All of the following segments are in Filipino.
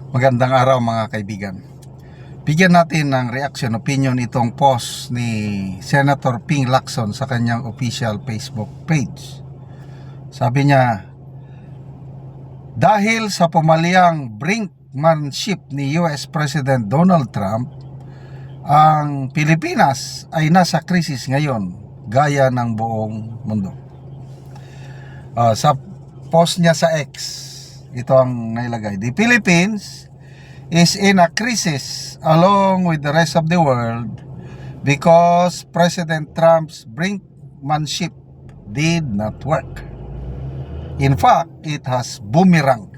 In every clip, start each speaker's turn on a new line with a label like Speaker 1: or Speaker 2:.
Speaker 1: Magandang araw mga kaibigan. Bigyan natin ng reaction, opinion itong post ni Senator Ping Lacson sa kanyang official Facebook page. Sabi niya, dahil sa pumaliang brinkmanship ni US President Donald Trump, ang Pilipinas ay nasa krisis ngayon, gaya ng buong mundo. Sa post niya sa X, ito ang nailagay. The Philippines is in a crisis along with the rest of the world because President Trump's brinkmanship did not work. In fact, it has boomerang.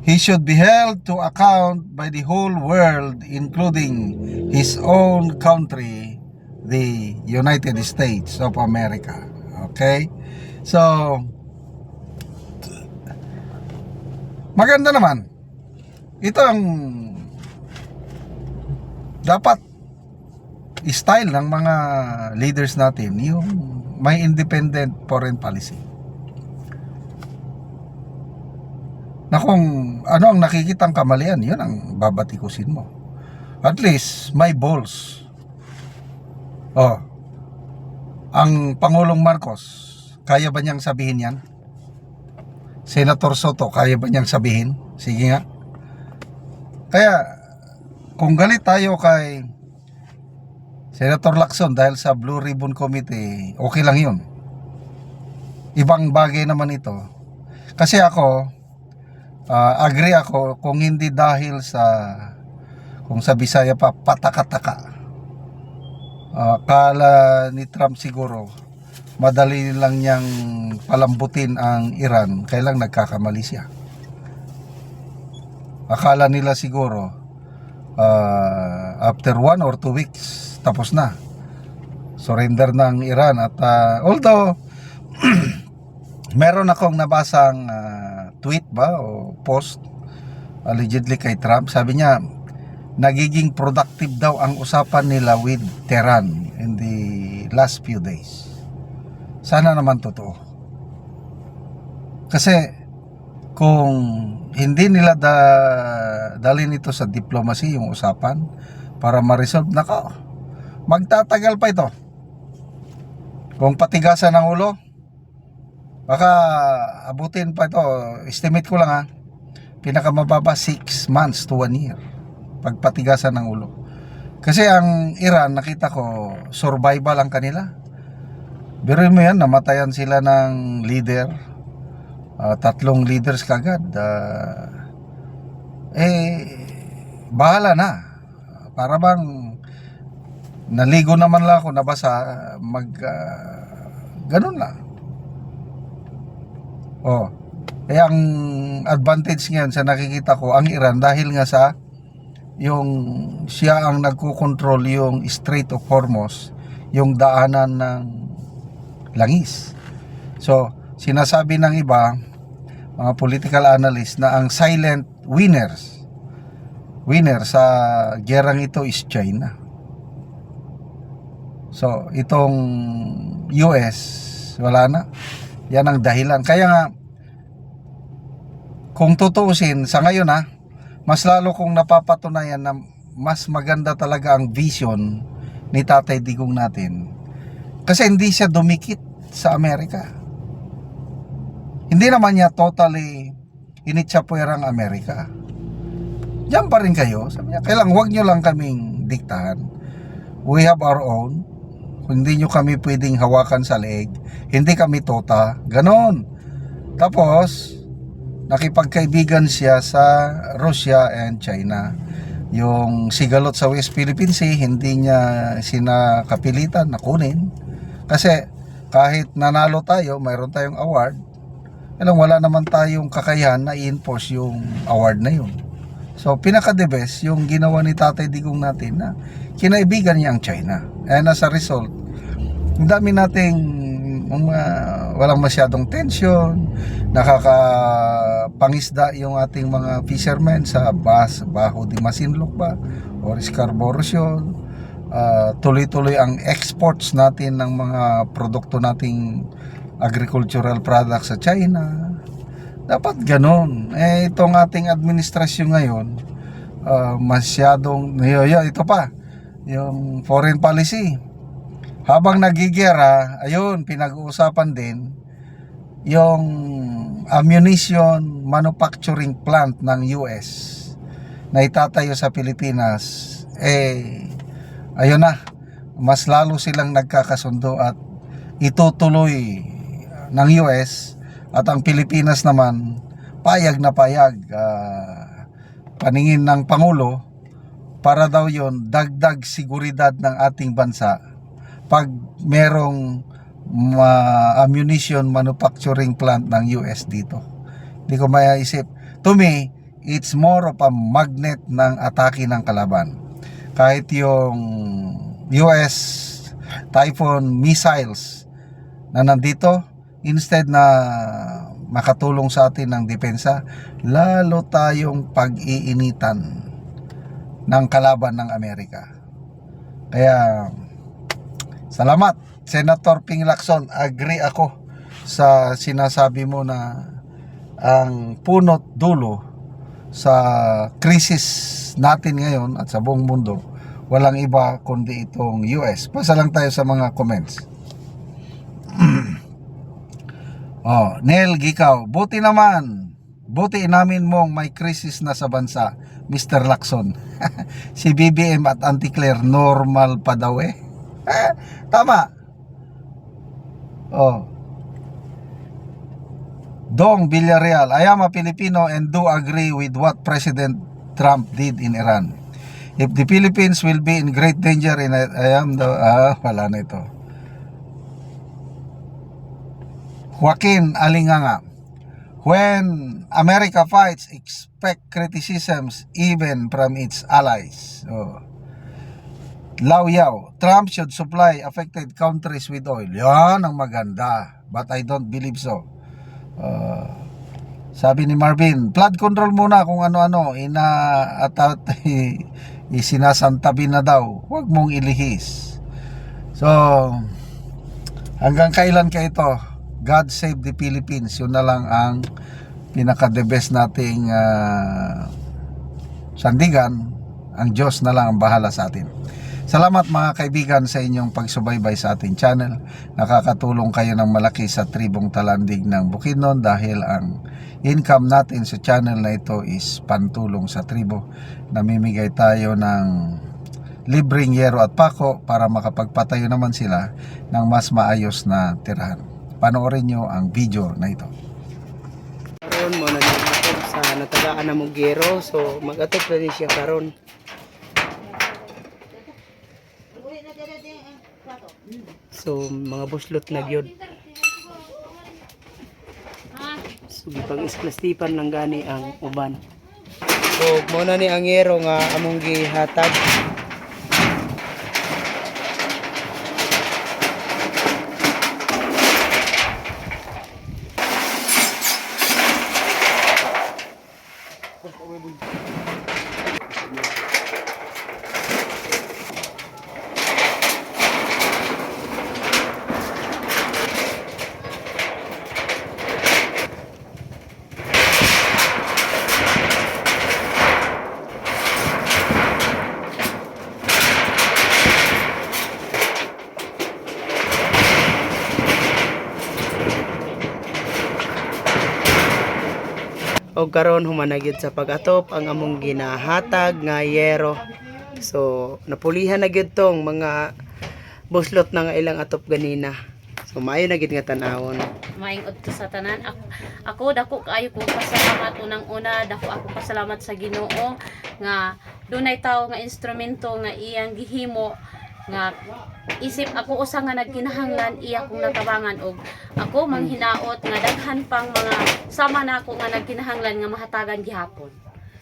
Speaker 1: He should be held to account by the whole world, including his own country, the United States of America. Okay? So, maganda naman. Ito ang dapat style ng mga leaders natin, yung may independent foreign policy. Na kung ano ang nakikitang kamalian, yun ang babatikusin mo. At least may balls. Ang Pangulong Marcos, kaya ba niyang sabihin yan? Senator Soto, kaya ba niyang sabihin? Sige nga. Kaya, kung galit tayo kay Senator Lacson dahil sa Blue Ribbon Committee, okay lang yun. Ibang bagay naman ito. Kasi ako, agree ako kung hindi dahil sa, kung sa Bisaya pa, pataka-taka. Kala ni Trump siguro, madali lang niyang palambutin ang Iran, kailang nagkakamali siya. Akala nila siguro after 1 or 2 weeks tapos na, surrender ng Iran. At although meron akong nabasang tweet ba o post allegedly kay Trump, sabi niya nagiging productive daw ang usapan nila with Tehran in the last few days. Sana naman totoo. Kasi kung hindi nila dalhin ito sa diplomacy yung usapan para ma-resolve, nako, magtatagal pa ito. Kung patigasan ng ulo, baka abutin pa ito, estimate ko lang pinakamababa 6 months to 1 year pagpatigasan ng ulo. Kasi ang Iran, nakita ko, survival ang kanila. Biruin mo yan, namatayan sila ng leader, 3 leaders kagad. Bahala na. Para bang naligo naman lang ako, nabasa, ganun lang. Ang advantage ngayon sa nakikita ko, ang Iran, dahil nga sa yung siya ang nagkukontrol yung Strait of Hormuz, yung daanan ng langis. So, sinasabi ng iba, mga political analyst, na ang silent winner sa gerang ito is China. So, itong US, wala na. Yan ang dahilan. Kaya nga, kung tutuusin, sa ngayon mas lalo kong napapatunayan na mas maganda talaga ang vision ni Tatay Digong natin. Kasi hindi siya dumikit sa Amerika. Hindi naman niya totally initsapwera ang Amerika. Diyan pa rin kayo. Sabi niya, kailang huwag nyo lang kaming diktahan. We have our own. Hindi nyo kami pwedeng hawakan sa leeg. Hindi kami tota. Ganon. Tapos, nakipagkaibigan siya sa Russia and China. Yung sigalot sa West Philippine Sea, hindi niya sinakapilitan na kunin. Kasi kahit nanalo tayo, mayroon tayong award, wala naman tayong kakayahan na i-enforce yung award na yun. So, pinaka-the best yung ginawa ni Tatay Digong natin na kinaibigan niya ang China. And as a result, ang dami nating walang masyadong tension, nakakapangisda yung ating mga fishermen sa Baho de Masinloc ba or Scarborough Shoal. Tuloy-tuloy ang exports natin ng mga produkto nating agricultural products sa China. Dapat ganon. Itong ating administrasyon ngayon, masyadong, ito pa, yung foreign policy. Habang nagigera, ayun, pinag-uusapan din yung ammunition manufacturing plant ng US na itatayo sa Pilipinas. Ayun na, mas lalo silang nagkakasundo at itutuloy ng US, at ang Pilipinas naman payag na payag, paningin ng Pangulo, para daw yon dagdag seguridad ng ating bansa pag merong ammunition manufacturing plant ng US dito. Hindi ko maiisip. To me, it's more of a magnet ng atake ng kalaban. Kahit yung US Typhoon missiles na nandito, instead na makatulong sa atin ng depensa, lalo tayong pag-iinitan ng kalaban ng Amerika. Kaya salamat, Senator Ping Lacson. Agree ako sa sinasabi mo na ang punot dulo sa krisis natin ngayon at sa buong mundo, walang iba kundi itong US. Pasa lang tayo sa mga comments. Neil Gikaw, buti namin mong may krisis na sa bansa, Mr. Lacson. Si BBM at Anticlair normal pa daw Tama. Dong Villarreal, I am a Filipino and do agree with what President Trump did in Iran. If the Philippines will be in great danger wala na ito. Joaquin Alinganga, when America fights, expect criticisms even from its allies. Lau Yao, Trump should supply affected countries with oil. Yan ang maganda, but I don't believe so. Sabi ni Marvin, flood control muna kung ano-ano, isinasantabi na daw, huwag mong ilihis. So, hanggang kailan ka ito? God save the Philippines. Yun na lang ang pinaka-the best nating sandigan. Ang Diyos na lang ang bahala sa atin. Salamat mga kaibigan sa inyong pagsubaybay sa ating channel. Nakakatulong kayo ng malaki sa tribong Talandig ng Bukidnon dahil ang income natin sa channel na ito is pantulong sa tribo. Namimigay tayo ng libreng yero at pako para makapagpatayo naman sila ng mas maayos na tirahan. Panoorin nyo ang video na ito.
Speaker 2: Karon mo na nag-atop sa natagaan na mong gero. So mag-atop na din siya karon. So mga buslot na gyud. So pag-isplastipan lang gani ang uban. So mo na ni ang gero nga among gihatag. O karon humanagid sa pag-atop ang among ginahatag nga yero. So napulihan na gyud tong mga buslot na nga ilang atop ganina. So maayo na gyud nga tan-awon.
Speaker 3: Maingod ko sa tanan. Ako dako kaayo ko pasalamat unang-una, dako ako pasalamat sa Ginoo nga dunay tawo nga instrumento nga iyang gihimo nga isip ako usa nga nagkinahanglan iya kong natabangan og ako manghinaot nga daghan pang mga sama na ako nga nagkinahanglan nga mahatagan gihapon.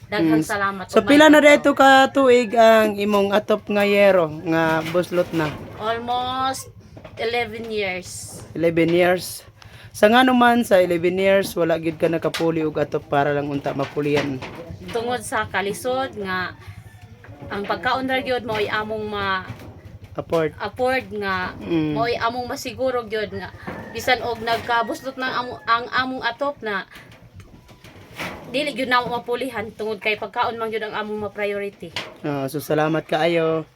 Speaker 3: Daghang salamat.
Speaker 2: So pila na dito ka tuig ang imong atop nga yero nga buslot na?
Speaker 3: Almost 11 years.
Speaker 2: 11 years. Sa nga naman sa 11 years wala gid ka nakapuli og atop para lang unta mapulian.
Speaker 3: Tungod sa kalisod nga ang pagkaon ra gyud mo'y among afford nga mo'y among masiguro gyud nga bisan og nagkabuslot ng ang among atop na dili gyud na mo mapulihan tungod kay pagkaon man gyud ang among ma-priority.
Speaker 2: So salamat kaayo.